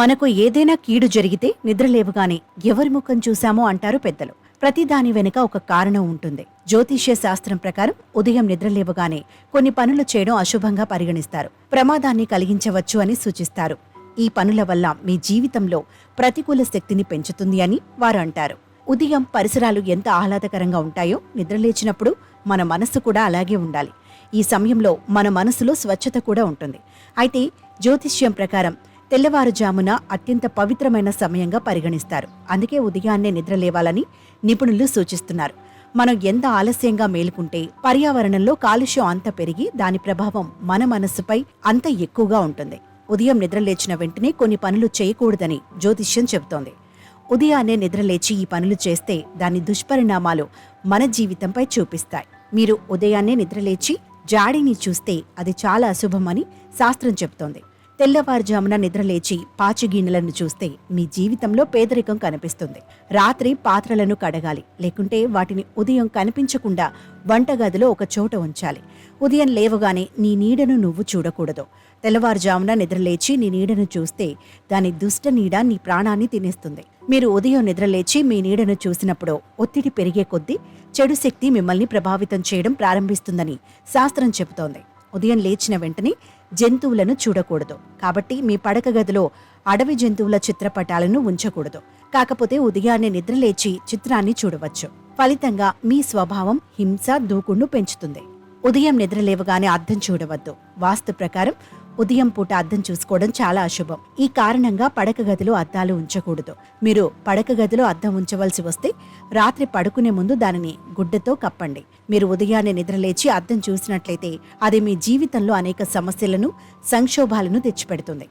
మనకు ఏదైనా కీడు జరిగితే నిద్రలేవగానే ఎవరి ముఖం చూశామో అంటారు పెద్దలు. ప్రతిదాని వెనుక ఒక కారణం ఉంటుంది. జ్యోతిష్య శాస్త్రం ప్రకారం ఉదయం నిద్రలేవగానే కొన్ని పనులు చేయడం అశుభంగా పరిగణిస్తారు, ప్రమాదాన్ని కలిగించవచ్చు అని సూచిస్తారు. ఈ పనుల వల్ల మీ జీవితంలో ప్రతికూల శక్తిని పెంచుతుంది అని వారు అంటారు. ఉదయం పరిసరాలు ఎంత ఆహ్లాదకరంగా ఉంటాయో నిద్రలేచినప్పుడు మన మనస్సు కూడా అలాగే ఉండాలి. ఈ సమయంలో మన మనసులో స్వచ్ఛత కూడా ఉంటుంది. అయితే జ్యోతిష్యం ప్రకారం తెల్లవారుజామున అత్యంత పవిత్రమైన సమయంగా పరిగణిస్తారు. అందుకే ఉదయాన్నే నిద్రలేవాలని నిపుణులు సూచిస్తున్నారు. మనం ఎంత ఆలస్యంగా మేలుకుంటే పర్యావరణంలో కాలుష్యం అంత పెరిగి దాని ప్రభావం మన మనస్సుపై అంత ఎక్కువగా ఉంటుంది. ఉదయం నిద్రలేచిన వెంటనే కొన్ని పనులు చేయకూడదని జ్యోతిష్యం చెబుతోంది. ఉదయాన్నే నిద్రలేచి ఈ పనులు చేస్తే దాని దుష్పరిణామాలు మన జీవితంపై చూపిస్తాయి. మీరు ఉదయాన్నే నిద్రలేచి జాడీని చూస్తే అది చాలా అశుభమని శాస్త్రం చెబుతోంది. తెల్లవారుజామున నిద్రలేచి పాచిగిన్నెలను చూస్తే మీ జీవితంలో పేదరికం కనిపిస్తుంది. రాత్రి పాత్రలను కడగాలి, లేకుంటే వాటిని ఉదయం కనిపించకుండా వంటగదిలో ఒక చోట ఉంచాలి. ఉదయం లేవగానే నీ నీడను నువ్వు చూడకూడదు. తెల్లవారుజామున నిద్రలేచి నీ నీడను చూస్తే దాని దుష్ట నీడ నీ ప్రాణాన్ని తినేస్తుంది. మీరు ఉదయం నిద్రలేచి మీ నీడను చూసినప్పుడు ఒత్తిడి పెరిగే కొద్దీ చెడు శక్తి మిమ్మల్ని ప్రభావితం చేయడం ప్రారంభిస్తుందని శాస్త్రం చెబుతోంది. ఉదయం లేచిన వెంటనే జంతువులను చూడకూడదు. కాబట్టి మీ పడక గదిలో అడవి జంతువుల చిత్రపటాలను ఉంచకూడదు. కాకపోతే ఉదయాన్నే నిద్రలేచి చిత్రాన్ని చూడవచ్చు. ఫలితంగా మీ స్వభావం హింస, దూకుడును పెంచుతుంది. ఉదయం నిద్రలేవగానే అద్దం చూడవద్దు. వాస్తు ప్రకారం ఉదయం పూట అద్దం చూసుకోవడం చాలా అశుభం. ఈ కారణంగా పడక గదిలో అద్దాలు ఉంచకూడదు. మీరు పడక గదిలో అద్దం ఉంచవలసి వస్తే రాత్రి పడుకునే ముందు దానిని గుడ్డతో కప్పండి. మీరు ఉదయాన్నే నిద్రలేచి అద్దం చూసినట్లయితే అది మీ జీవితంలో అనేక సమస్యలను, సంక్షోభాలను తెచ్చిపెడుతుంది.